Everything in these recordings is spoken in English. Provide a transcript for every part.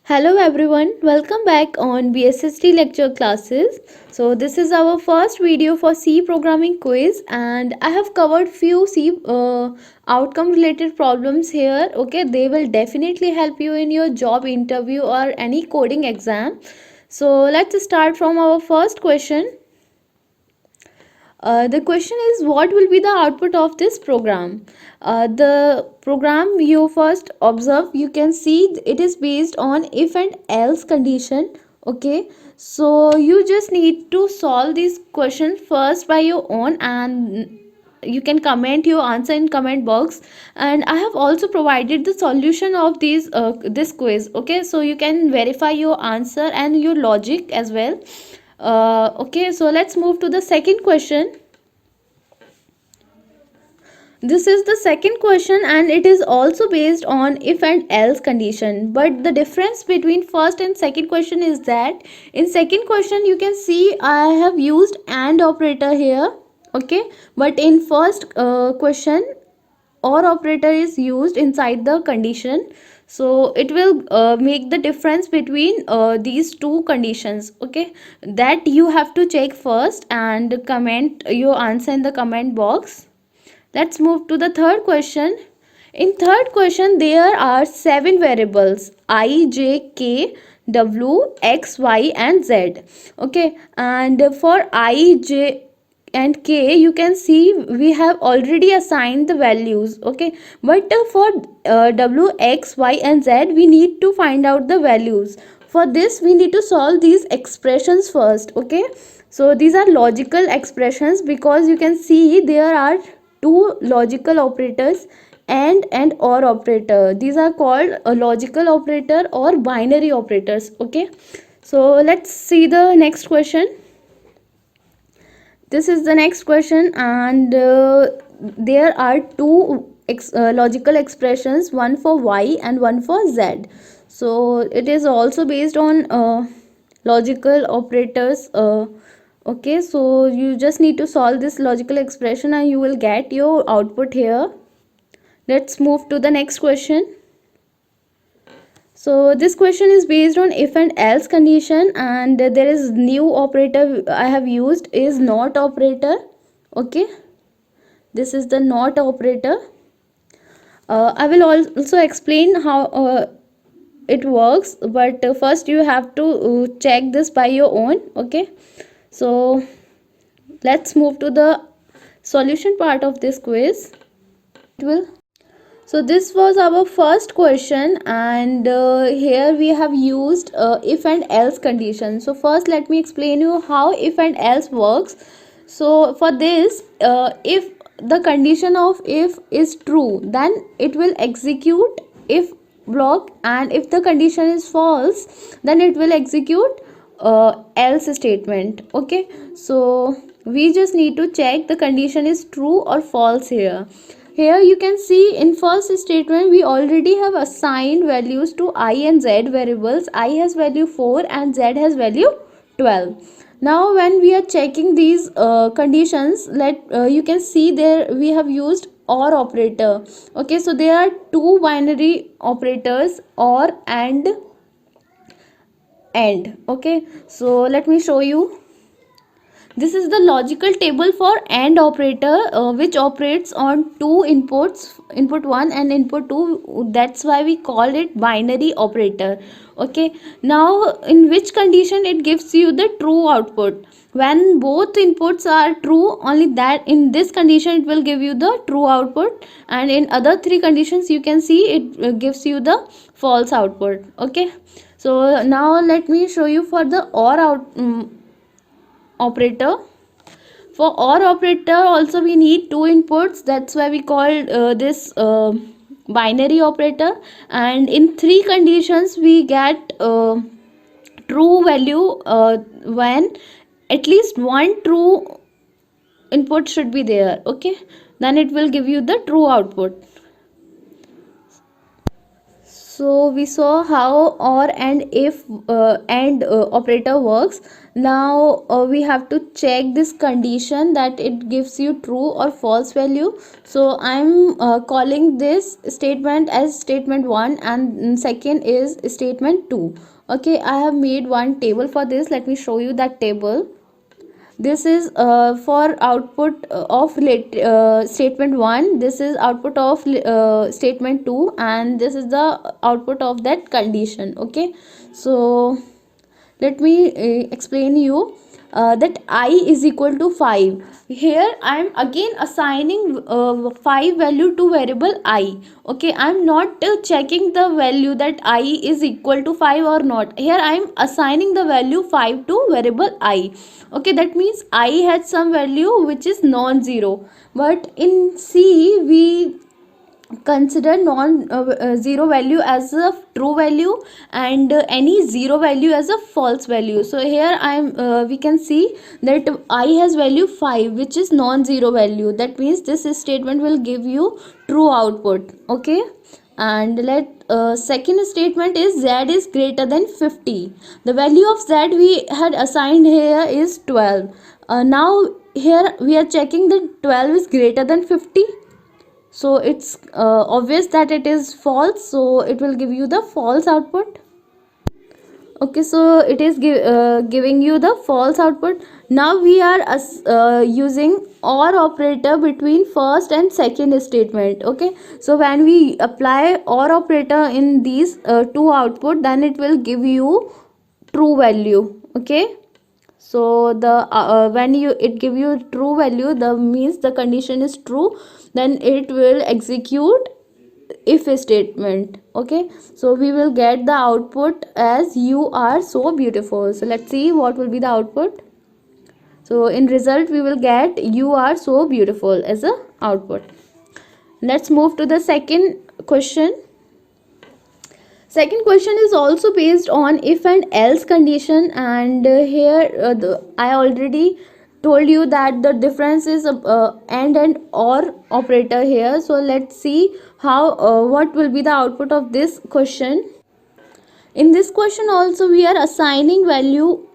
Hello everyone, welcome back on BSST lecture classes. So this is our first video for C programming quiz and I have covered few C outcome related problems here. Okay, they will definitely help you in your job interview or any coding exam. So let's start from our first question. The question is, what will be the output of this program? The program you first observe, you can see it is based on if and else condition. Okay, so you just need to solve this question first by your own, and you can comment your answer in comment box, and I have also provided the solution of this quiz. Okay, so you can verify your answer and your logic as well. Okay, so let's move to the second question. This is the second question and it is also based on if and else condition, but the difference between first and second question is that in second question you can see I have used and operator here. Okay, but in first question or operator is used inside the condition, so it will make the difference between these two conditions. Okay, that you have to check first and comment your answer in the comment box. Let's move to the third question. In third question, there are 7 variables I, J, K, W, X, Y and Z. Okay, and for I, J and K, you can see we have already assigned the values. Okay, but for W, X, Y and Z, we need to find out the values. For this, we need to solve these expressions first. Okay, so these are logical expressions because you can see there are two logical operators and or operator. These are called a logical operator or binary operators. Okay, so let's see the next question. This is the next question, and there are two logical expressions, one for y and one for z. So it is also based on logical operators. Okay, so you just need to solve this logical expression and you will get your output here. Let's move to the next question. So this question is based on if and else condition, and there is new operator I have used is not operator. Okay, this is the not operator. I will also explain how it works, but first you have to check this by your own. Okay, so let's move to the solution part of this quiz. It will. So this was our first question, and here we have used if and else condition. So first let me explain you how if and else works. So for this, if the condition of if is true, then it will execute if block, and if the condition is false, then it will execute else statement. Okay, so we just need to check the condition is true or false here. Here you can see in first statement we already have assigned values to I and Z variables. I has value 4 and Z has value 12. Now when we are checking these conditions, you can see there we have used or operator. Okay, so there are two binary operators, or and. Okay, so let me show you. This is the logical table for AND operator, which operates on two inputs, input 1 and input 2. That's why we call it binary operator. Okay, now in which condition it gives you the true output? When both inputs are true, only that in this condition it will give you the true output, and in other three conditions you can see it gives you the false output. Okay, so now let me show you for the operator. For or operator also we need two inputs, that's why we called this binary operator, and in three conditions we get true value when at least one true input should be there. Okay, then it will give you the true output. So we saw how or and if operator works. Now we have to check this condition that it gives you true or false value. So I'm calling this statement as statement 1 and second is statement 2. Okay, I have made one table for this. Let me show you that table. This is for output of statement 1, this is output of statement 2, and this is the output of that condition. Okay, so let me explain you that I is equal to 5. Here I am again assigning 5 value to variable I. Okay, I am not checking the value that I is equal to 5 or not. Here I am assigning the value 5 to variable I. Okay, that means I has some value which is non-zero, but in C we consider zero value as a true value and any zero value as a false value. So here we can see that I has value 5 which is non-zero value. That means this statement will give you true output. Okay, and let second statement is z is greater than 50. The value of z we had assigned here is 12. Now here we are checking that 12 is greater than 50, so it's obvious that it is false, so it will give you the false output. Okay, so it is giving you the false output. Now we are using or operator between first and second statement. Okay, so when we apply or operator in these two output, then it will give you true value. Okay, so the when you it give you true value, the means the condition is true, then it will execute if statement. Okay, so we will get the output as you are so beautiful. So let's see what will be the output. So in result we will get you are so beautiful as a output. Let's move to the second question. Second question is also based on if and else condition, and here I already told you that the difference is and or operator here. So let's see how what will be the output of this question. In this question also we are assigning value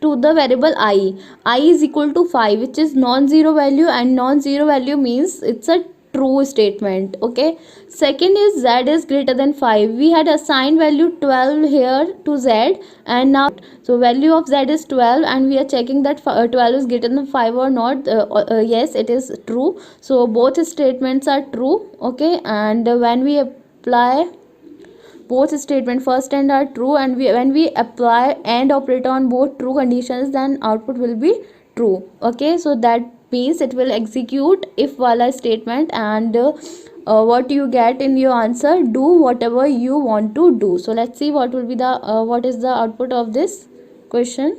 to the variable I is equal to 5, which is non-zero value, and non-zero value means it's a true statement. Okay, second is z is greater than 5. We had assigned value 12 here to z, and now so value of z is 12 and we are checking that 12 is greater than 5 or not. Yes, it is true, so both statements are true. Okay, and when we apply both statement first and are true, and when we apply and operator on both true conditions, then output will be true. Okay, so that means it will execute if wala statement, and what you get in your answer, do whatever you want to do. So let's see what will be the what is the output of this question.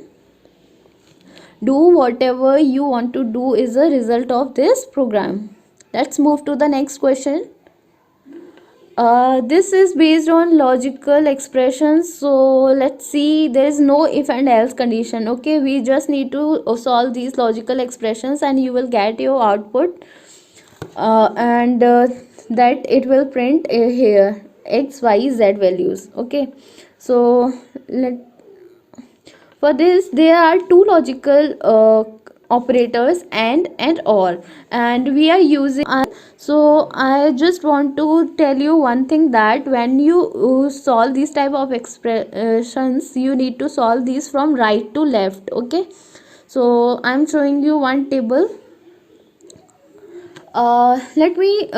Do whatever you want to do is a result of this program. Let's move to the next question. This is based on logical expressions. So let's see, there is no if and else condition. Okay, we just need to solve these logical expressions and you will get your output, and that it will print here x y z values. Okay, so for this there are two logical operators and or, and we are using so I just want to tell you one thing, that when you solve these type of expressions, you need to solve these from right to left. Okay, so I'm showing you one table. Let me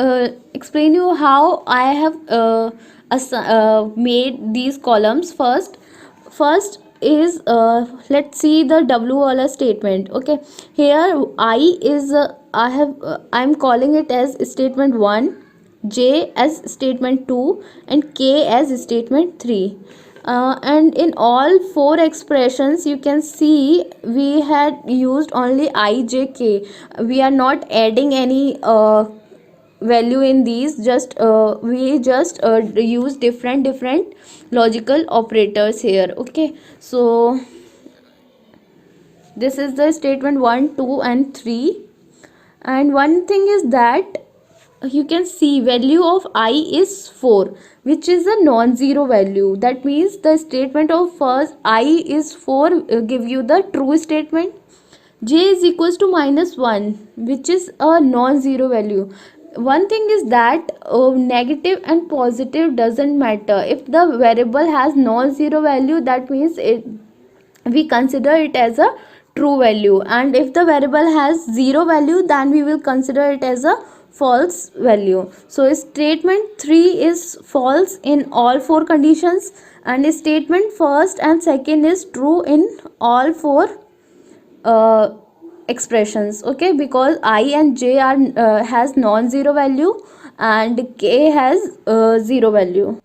explain you how I have made these columns. First is let's see the w wala statement. Okay, here I is I'm calling it as statement 1, j as statement 2, and k as statement 3. And in all four expressions you can see we had used only I, j, k. We are not adding any value in these, just we just use different logical operators here. Okay, so this is the statement 1, 2 and 3. And one thing is that you can see value of I is 4, which is a non-zero value. That means the statement of first I is 4 give you the true statement. J is equals to -1, which is a non-zero value. One thing is that negative and positive doesn't matter. If the variable has non-zero value, that means we consider it as a true value, and if the variable has zero value, then we will consider it as a false value. So statement 3 is false in all four conditions, and statement first and second is true in all four uh, expressions. Okay, because I and J are has non-zero value and K has zero value.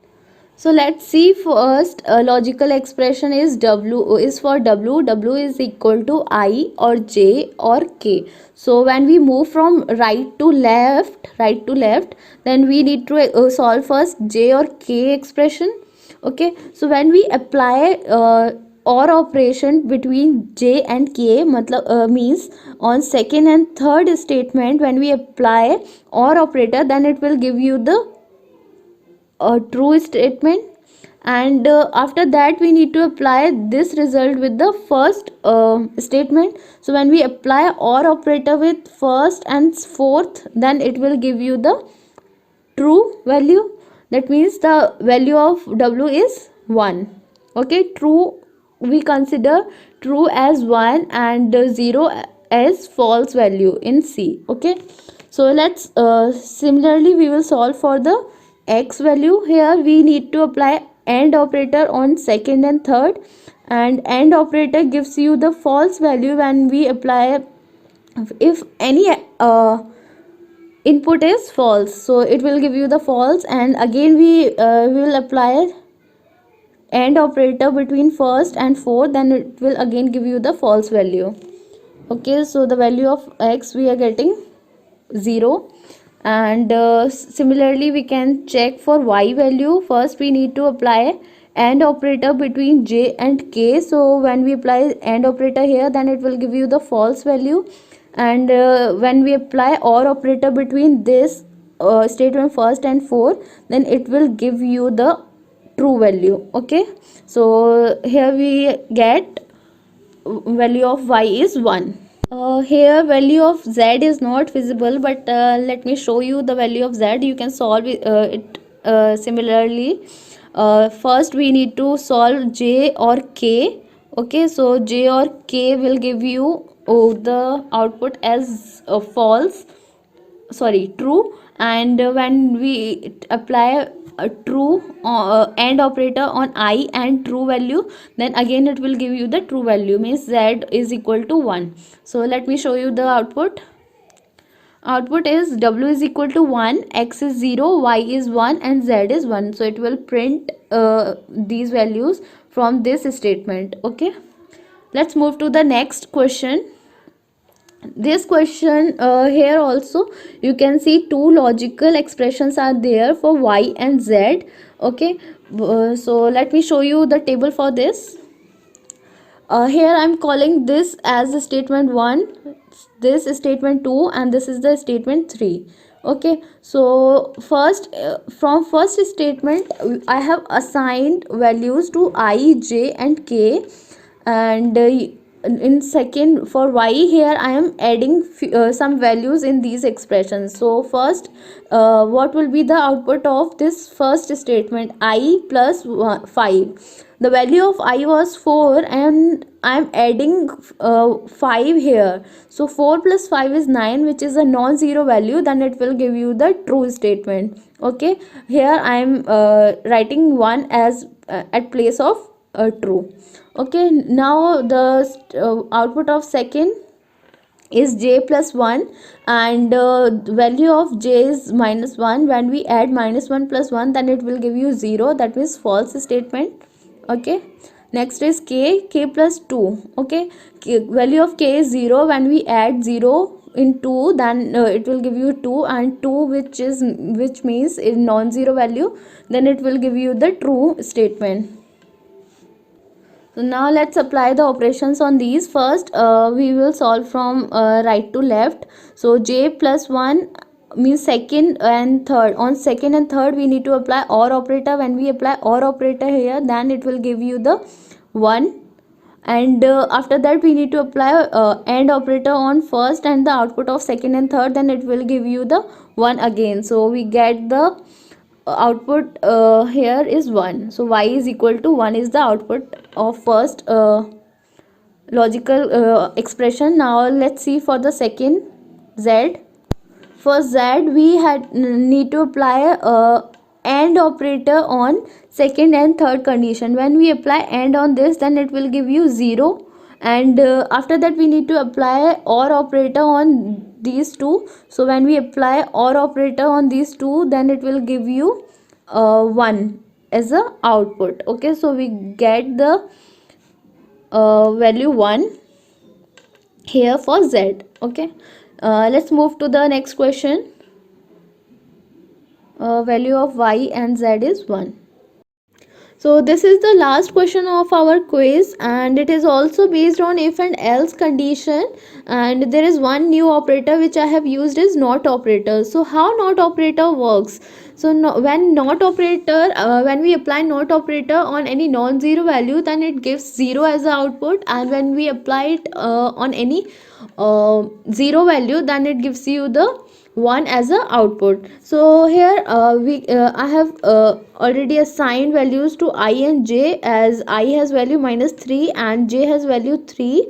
So let's see first. A logical expression is W is for W. W is equal to I or J or K. So when we move from right to left, then we need to solve first J or K expression. Okay. So when we apply or operation between J and K, means on second and third statement, when we apply or operator, then it will give you the a true statement, and after that we need to apply this result with the first statement. So when we apply or operator with first and fourth, then it will give you the true value. That means the value of W is 1. Okay, true, we consider true as 1 and 0 as false value in C. Okay, so let's similarly we will solve for the X value. Here we need to apply AND operator on second and third, and AND operator gives you the false value when we apply if any input is false, so it will give you the false, and again we will apply AND operator between first and fourth, then it will again give you the false value. Okay, so the value of X we are getting 0, and similarly we can check for Y value. First we need to apply AND operator between J and K. So when we apply AND operator here, then it will give you the false value, and when we apply OR operator between this statement first and fourth, then it will give you the true value. Okay, so here we get value of Y is 1. Here value of Z is not visible, but let me show you the value of Z. You can solve it similarly. First we need to solve J or K. Okay, so J or K will give you the output as true, and when we apply a true AND operator on I and true value, then again it will give you the true value, means Z is equal to 1. So let me show you the output. Output is W is equal to 1, X is 0, Y is 1 and Z is 1. So it will print these values from this statement. Okay, let's move to the next question. This question here also you can see two logical expressions are there for Y and Z. Okay, so let me show you the table for this. Here I'm calling this as the statement 1, this is statement 2, and this is the statement 3. Okay, so first from first statement I have assigned values to I, J and K, and in second for Y here I am adding some values in these expressions. So first what will be the output of this first statement? I plus 5. The value of I was 4 and I am adding 5 here. So 4 plus 5 is 9, which is a non-zero value. Then it will give you the true statement. Okay, here I am writing 1 as at place of true. Okay, now the output of second is J plus 1, and value of J is -1. When we add -1 plus 1, then it will give you 0, that means false statement. Okay, next is K plus 2. Okay, value of K is 0. When we add 0 in 2, then it will give you 2, and 2 which means a non-zero value, then it will give you the true statement. So now let's apply the operations on these. First we will solve from right to left. So J plus 1 means second and third. On second and third we need to apply OR operator. When we apply OR operator here, then it will give you the 1. And after that we need to apply AND operator on first and the output of second and third, then it will give you the 1 again. So we get the output here is 1. So y is equal to 1 is the output of first logical expression. Now let's see for the second, z. For z we need to apply a AND operator on second and third condition. When we apply AND on this, then it will give you 0. And after that we need to apply OR operator on these two. So when we apply OR operator on these two, then it will give you 1 as a output. Okay, so we get the value 1 here for z. Okay, let's move to the next question. Value of y and z is 1. So this is the last question of our quiz, and it is also based on if and else condition, and there is one new operator which I have used is not operator. So how not operator works? So when not operator, when we apply not operator on any non-zero value, then it gives 0 as the output, and when we apply it on any 0 value, then it gives you the 1 as a output. So here I have already assigned values to I and j, as I has value -3 and j has value 3.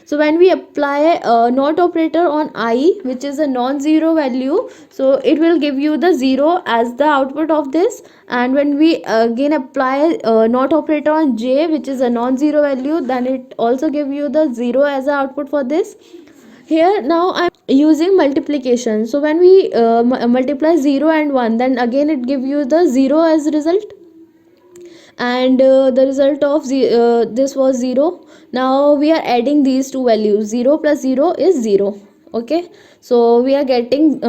So when we apply not operator on I, which is a non-zero value, so it will give you the 0 as the output of this. And when we again apply not operator on j, which is a non-zero value, then it also give you the 0 as the output for this. Here now I'm using multiplication. So when we multiply 0 and 1, then again it give you the 0 as result, and the result of this was 0. Now we are adding these two values, 0 plus 0 is 0. Okay, so we are getting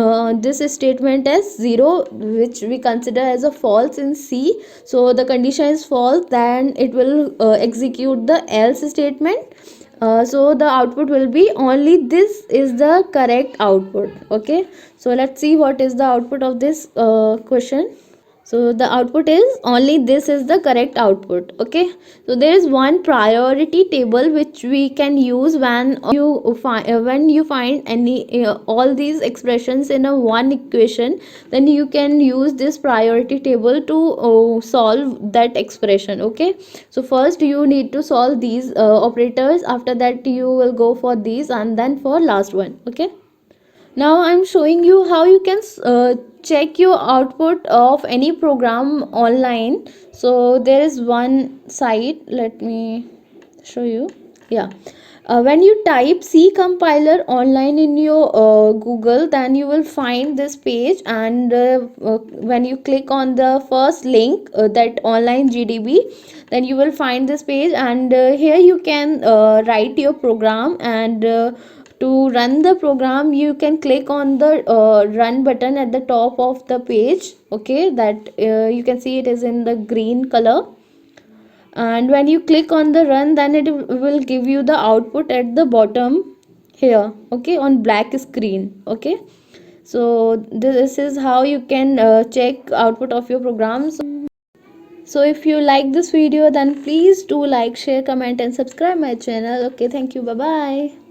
this statement as 0, which we consider as a false in C. So the condition is false, then it will execute the else statement. So the output will be only this is the correct output. Okay, so let's see what is the output of this question. So the output is only this is the correct output. Okay, so there is one priority table which we can use when you find any all these expressions in a one equation, then you can use this priority table to solve that expression. Okay, so first you need to solve these operators, after that you will go for these, and then for last one. Okay, now I'm showing you how you can check your output of any program online. So there is one site, let me show you. Yeah, when you type C compiler online in your Google, then you will find this page, and when you click on the first link, that online GDB, then you will find this page, and here you can write your program, and to run the program you can click on the run button at the top of the page. Okay, that you can see it is in the green color, and when you click on the run, then it will give you the output at the bottom here. Okay, on black screen. Okay, so this is how you can check output of your programs. So if you like this video, then please do like, share, comment and subscribe my channel. Okay, thank you, bye bye.